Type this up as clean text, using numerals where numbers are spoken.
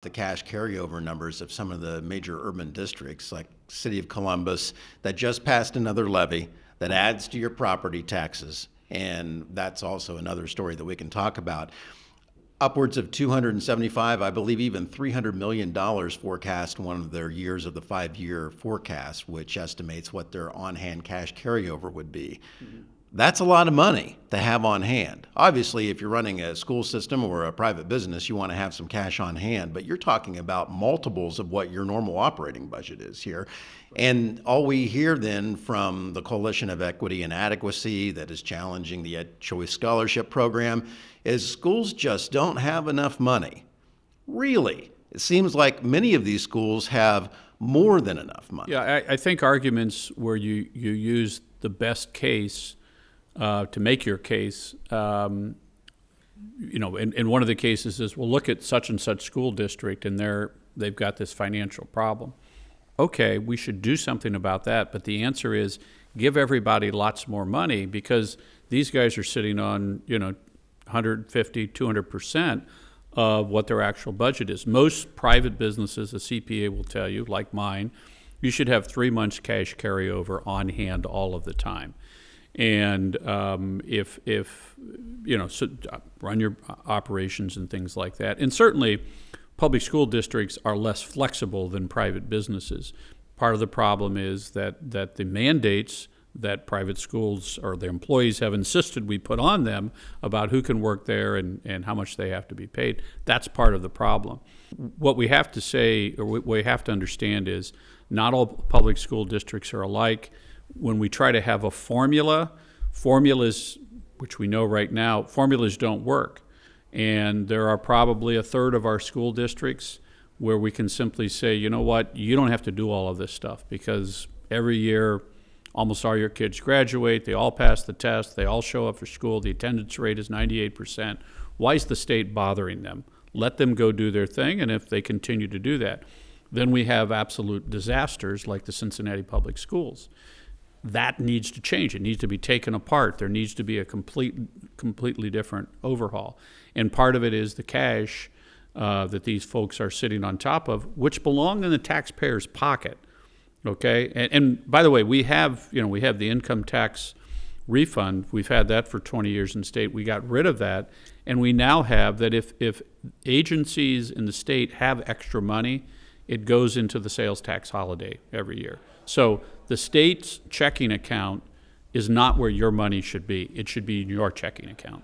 the cash carryover numbers of some of the major urban districts like City of Columbus that just passed another levy that adds to your property taxes. And that's also another story that we can talk about. Upwards of 275, I believe even $300 million forecast one of their years of the 5-year forecast, which estimates what their on-hand cash carryover would be. Mm-hmm. That's a lot of money to have on hand. Obviously, if you're running a school system or a private business, you want to have some cash on hand, but you're talking about multiples of what your normal operating budget is here. And all we hear then from the Coalition of Equity and Adequacy that is challenging the Ed Choice Scholarship Program is schools just don't have enough money. Really, it seems like many of these schools have more than enough money. Yeah, I think arguments where you use the best case to make your case, in one of the cases is, well, look at such and such school district and they've got this financial problem. Okay, we should do something about that, but the answer is give everybody lots more money because these guys are sitting on, 150, 200% of what their actual budget is. Most private businesses, a CPA will tell you, like mine, you should have 3 months cash carryover on hand all of the time. And run your operations and things like that. And certainly, public school districts are less flexible than private businesses. Part of the problem is that the mandates that private schools or their employees have insisted we put on them about who can work there and how much they have to be paid, that's part of the problem. What we have to say, or what we have to understand is not all public school districts are alike. When we try to have a formulas, which we know right now, formulas don't work. And there are probably a third of our school districts where we can simply say, you know what, you don't have to do all of this stuff because every year almost all your kids graduate, they all pass the test, they all show up for school, the attendance rate is 98%. Why is the state bothering them? Let them go do their thing, and if they continue to do that, then we have absolute disasters like the Cincinnati Public Schools. That needs to change. It needs to be taken apart. There needs to be a completely different overhaul. And part of it is the cash that these folks are sitting on top of, which belong in the taxpayer's pocket. Okay, and by the way, we have the income tax refund. We've had that for 20 years in state. We got rid of that, and we now have that if agencies in the state have extra money, it goes into the sales tax holiday every year. So the state's checking account is not where your money should be. It should be in your checking account.